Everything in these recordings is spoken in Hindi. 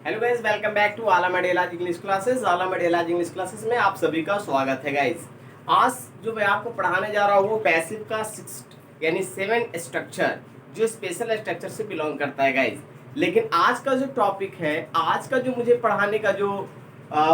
Hello guys, welcome back to आला मडेलाज इंग्लिश क्लासेस। आला मडेलाज इंग्लिश क्लासेस में आप सभी का स्वागत है गाइस। आज जो मैं आपको पढ़ाने जा रहा हूँ वो पैसिव का 6 यानी 7 स्ट्रक्चर जो स्पेशल स्ट्रक्चर से बिलोंग करता है गाइस। लेकिन आज का जो टॉपिक है, आज का जो मुझे पढ़ाने का जो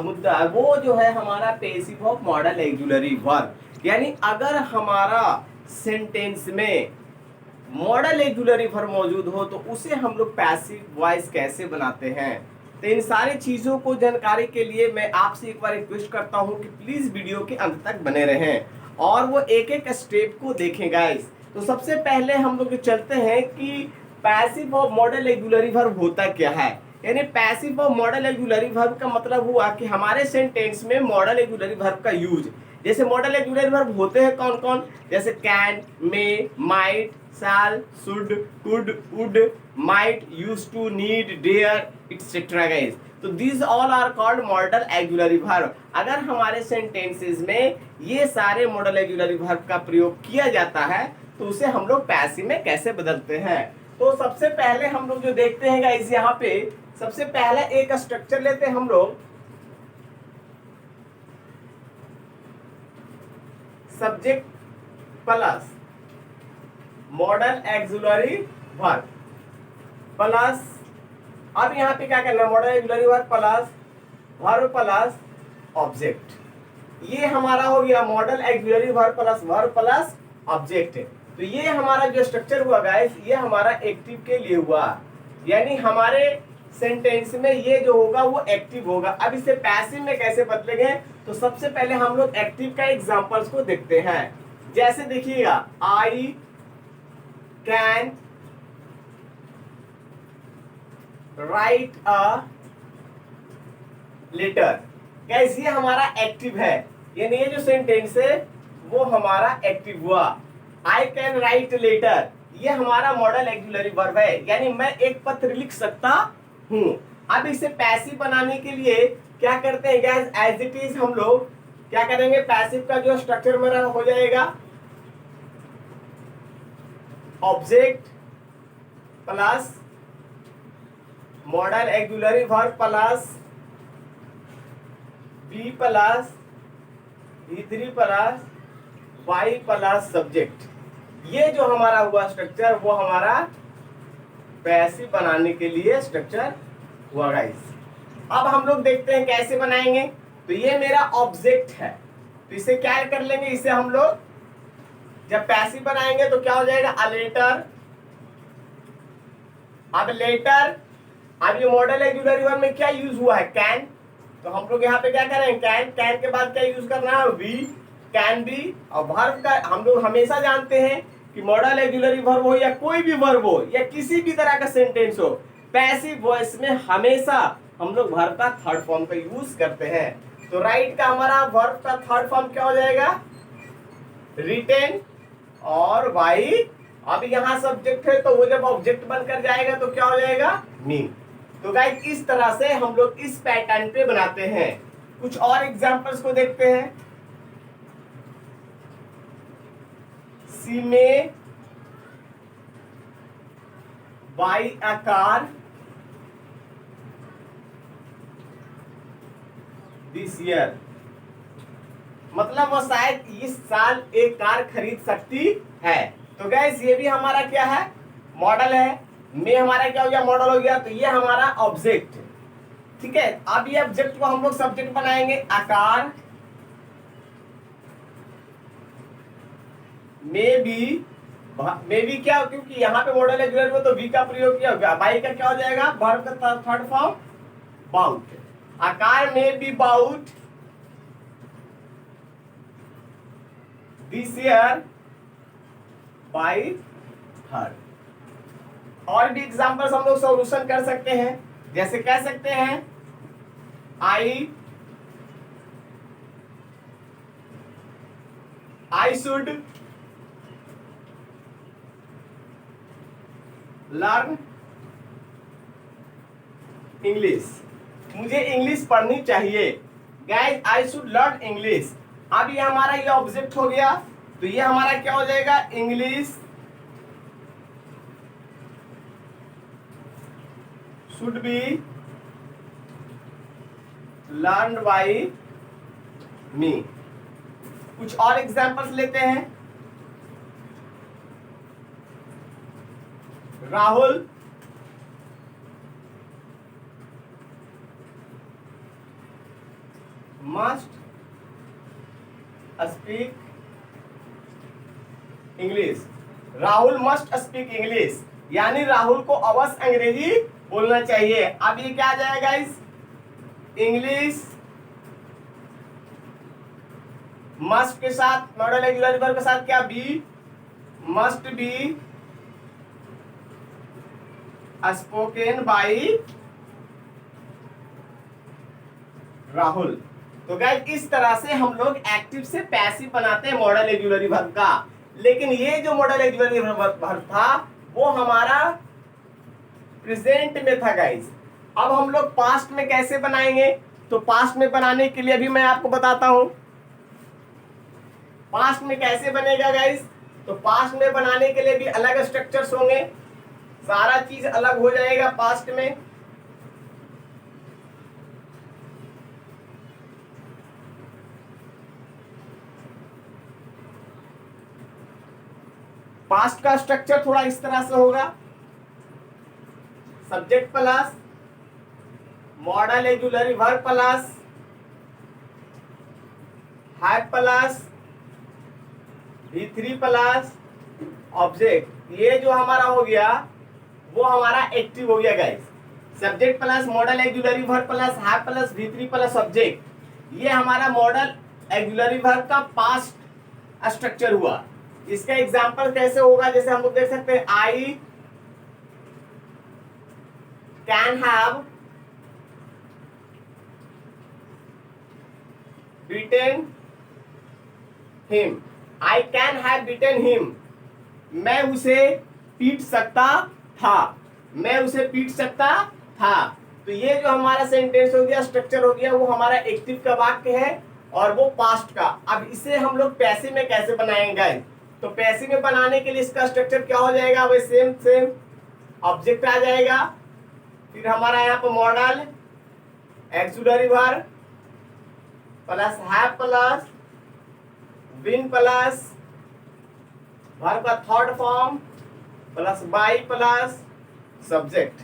मुद्दा है वो जो है हमारा passive of model auxiliary verb. यानी अगर हमारा सेंटेंस में मॉडल ऑक्सिलरी वर्ब मौजूद हो तो उसे हम लोग पैसिव वॉइस कैसे बनाते हैं। तो इन सारी चीजों को जानकारी के लिए मैं आपसे एक बार रिक्वेस्ट करता हूं कि प्लीज वीडियो के अंत तक बने रहें और वो एक एक स्टेप को देखें गाइस। तो सबसे पहले हम लोग चलते हैं कि पैसिव और मॉडल ऑक्सिलरी वर्ब होता क्या है। यानी पैसिव और मॉडल ऑक्सिलरी वर्ब का मतलब हुआ कि हमारे सेंटेंस में मॉडल ऑक्सिलरी वर्ब का यूज। जैसे मॉडल ऑक्सिलरी वर्ब होते हैं कौन कौन, जैसे can, may, might, shall, should, could, would, might, used to, need, dare, etc. guys. तो these all are called modal auxiliary verb। अगर हमारे सेंटेंसेस में ये सारे मॉडल ऑक्सिलरी वर्ब का प्रयोग किया जाता है तो उसे हम लोग पैसिव में कैसे बदलते हैं। तो सबसे पहले हम लोग जो देखते हैं गाइस, यहाँ पे सबसे पहले एक स्ट्रक्चर लेते हैं हम लोग, subject plus modal auxiliary verb plus, अब यहाँ पे क्या करना है, model auxiliary verb plus verb plus object. ये हमारा हो गया model auxiliary verb plus object. तो ये हमारा जो स्ट्रक्चर हुआ गाइस, ये हमारा एक्टिव के लिए हुआ। यानी हमारे सेंटेंस में ये जो होगा वो एक्टिव होगा। अब इसे पैसिव में कैसे बदलेंगे, तो सबसे पहले हम लोग एक्टिव का एग्जांपल्स को देखते हैं। जैसे देखिएगा, I can write a letter. Guys ये हमारा एक्टिव है, यानी ये जो सेंटेंस है वो हमारा एक्टिव हुआ। आई कैन राइट लेटर, ये हमारा मॉडल ऑक्सिलरी वर्ब है, यानी मैं एक पत्र लिख सकता हूं। अब इसे पैसिव बनाने के लिए क्या करते हैं गाइस, एज इट इज हम लोग क्या करेंगे, पैसिव का जो स्ट्रक्चर मेरा हो जाएगा object plus modal auxiliary verb plus be plus V3 plus by plus subject. ये जो हमारा हुआ स्ट्रक्चर वो हमारा पैसिव बनाने के लिए स्ट्रक्चर हुआ गाइस। अब हम लोग देखते हैं कैसे बनाएंगे। तो ये मेरा ऑब्जेक्ट है, तो इसे क्या कर लेंगे, इसे हम लोग जब पैसिव बनाएंगे तो क्या हो जाएगा, अ लेटर। अब लेटर, अब ये मॉडल ऑक्सिलरी वर्ब में क्या यूज हुआ है, कैन। तो हम लोग यहाँ पे क्या करें, कैन, कैन के बाद क्या यूज करना है, वी, कैन बी। और वर्ब का हम लोग हमेशा जानते हैं कि मॉडल ऑक्सिलरी वर्ब हो या कोई भी वर्ब हो या किसी भी तरह का सेंटेंस हो, पैसिव वॉइस में हमेशा हम लोग वर्ब का थर्ड फॉर्म का यूज करते हैं। तो राइट का हमारा वर्ब का थर्ड फॉर्म क्या हो जाएगा, रिटेन। और वाई, अब यहाँ सब्जेक्ट है तो वो जब ऑब्जेक्ट बनकर जाएगा तो क्या हो जाएगा, मी। तो गाइस इस तरह से हम लोग इस पैटर्न पे बनाते हैं। कुछ और एग्जांपल्स को देखते हैं। सी में by a car this year, मतलब वो शायद इस साल एक कार खरीद सकती है। तो गाइस ये भी हमारा क्या है, मॉडल है। में हमारा क्या हो गया, मॉडल हो गया। तो ये हमारा ऑब्जेक्ट, ठीक है। अब ये ऑब्जेक्ट को हम लोग सब्जेक्ट बनाएंगे, आकार में भी क्या, क्योंकि यहाँ पे मॉडल ऑक्सिलरी में तो वी का प्रयोग किया होगा। बाई का क्या हो जाएगा, वर्ब का थर्ड फॉर्म बाउट। आकार में भी bought this year by third. और भी एग्जांपल्स हम लोग सॉल्यूशन कर सकते हैं। जैसे कह सकते हैं, आई शुड लर्न इंग्लिश, मुझे इंग्लिश पढ़नी चाहिए। Guys I should learn English. अब ये हमारा ये ऑब्जेक्ट हो गया, तो ये हमारा क्या हो जाएगा, English should be learn by me. कुछ और एग्जांपल्स लेते हैं। Rahul must speak English. Rahul must speak English, यानी राहुल को अवश्य अंग्रेजी बोलना चाहिए। अब ये क्या आ जाएगा इस इंग्लिश मस्ट के साथ मॉडल ऑक्सिलरी वर्ब के साथ क्या be must be spoken by Rahul. तो गाइस इस तरह से हम लोग एक्टिव से पैसिव बनाते हैं मॉडल ऑक्सिलरी वर्ब का। लेकिन ये जो मॉडल ऑक्सिलरी वर्ब था वो हमारा प्रेजेंट में था गाइस। अब हम लोग पास्ट में कैसे बनाएंगे? तो पास्ट में बनाने के लिए अभी मैं आपको बताता हूं पास्ट में कैसे बनेगा गाइस। तो पास्ट में बनाने के लिए भी अलग स्ट्रक्चर्स होंगे, सारा चीज अलग हो जाएगा पास्ट में। पास्ट का स्ट्रक्चर थोड़ा इस तरह से होगा, subject plus modal auxiliary verb plus have plus V3 plus object. ये जो हमारा हो गया वो हमारा एक्टिव हो गया guys. Subject plus modal auxiliary verb plus have plus V3 plus object, ये हमारा मॉडल ऑक्सिलरी वर्ब का पास्ट स्ट्रक्चर हुआ। इसका एग्जांपल कैसे होगा? जैसे हम लोग देख सकते हैं I can have beaten him. I can have beaten him, मैं उसे पीट सकता था, मैं उसे पीट सकता था। तो ये जो हमारा सेंटेंस हो गया, स्ट्रक्चर हो गया, वो हमारा एक्टिव का वाक्य है और वो पास्ट का। अब इसे हम लोग पैसिव में कैसे बनाएंगे? तो पैसिव में बनाने के लिए इसका स्ट्रक्चर क्या हो जाएगा? वही सेम ऑब्जेक्ट आ जाएगा, फिर हमारा यहाँ पर modal auxiliary verb plus have plus been plus verb का third form plus by plus subject.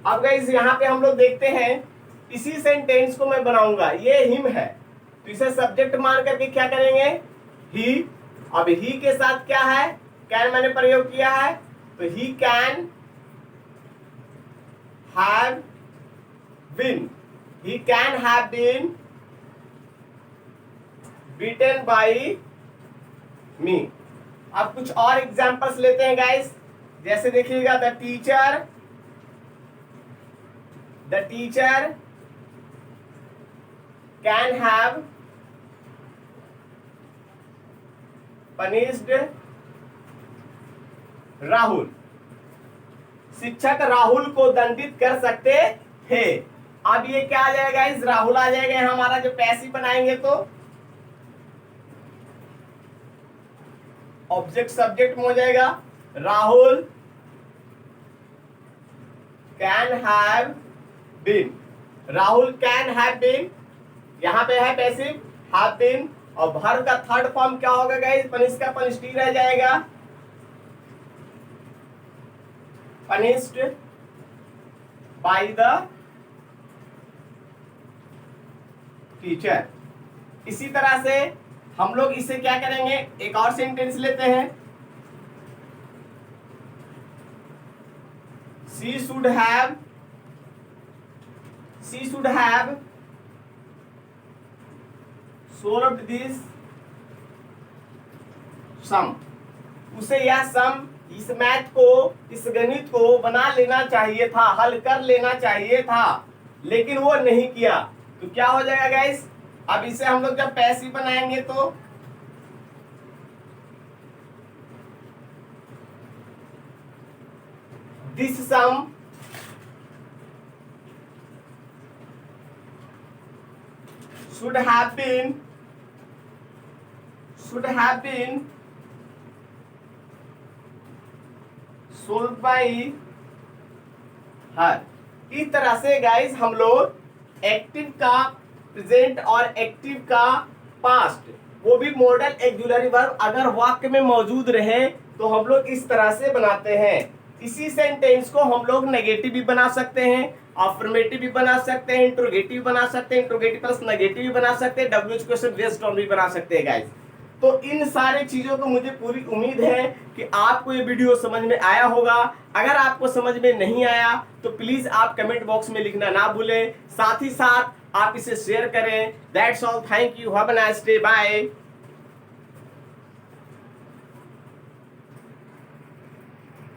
अब गाइस यहाँ पे हम लोग देखते हैं, इसी सेंटेंस को मैं बनाऊंगा। ये हिम है तो इसे सब्जेक्ट मान करके क्या करेंगे? ही। अब ही के साथ क्या है? कैन मैंने प्रयोग किया है, तो he can have been, he can have been beaten by me. अब कुछ और एग्जांपल्स लेते हैं गाइस। जैसे देखिएगा the teacher can have punished Rahul, शिक्षक राहुल को दंडित कर सकते थे। अब ये क्या आ जाएगा? इस राहुल आ जाएगा हमारा जो पैसिव बनाएंगे तो ऑब्जेक्ट सब्जेक्ट में हो जाएगा। Rahul can have been, Rahul can have been, यहां पे है पैसिव हैव बीन, और वर्ब का थर्ड फॉर्म क्या होगा गाइस? पनिश का पनिश्ड रह जाएगा, पनिश्ड बाय द टीचर। इसी तरह से हम लोग इसे क्या करेंगे? एक और सेंटेंस लेते हैं। She should have solved this sum, उसे यह सम, इस मैथ को, इस गणित को बना लेना चाहिए था, हल कर लेना चाहिए था, लेकिन वो नहीं किया। तो क्या हो जाएगा गाइस? अब इसे हम लोग जब पैसिव बनाएंगे तो this some should have been solved by her। इस तरह से गाइस हम लोग एक्टिव का प्रेजेंट और एक्टिव का पास्ट, वो भी मॉडल ऑक्सिलरी वर्ब अगर वाक्य में मौजूद रहे तो हम लोग इस तरह से बनाते हैं। इसी सेंटेंस को हम लोग नेगेटिव भी बना सकते हैं, अफर्मेटिव भी बना सकते हैं, इंट्रोगेटिव बना सकते हैं, इंट्रोगेटिव प्लस नेगेटिव भी बना सकते हैं, डब्ल्यूएच क्वेश्चन बेस्ड ऑन भी बना सकते हैं गाइस। तो इन सारे चीजों को मुझे पूरी उम्मीद है कि आपको ये वीडियो समझ में आया होगा। अगर आपको समझ में नहीं आया तो प्लीज आप कमेंट बॉक्स में लिखना ना भूलें, साथ ही साथ आप इसे शेयर करें। That's all, thank you, have a nice day, bye.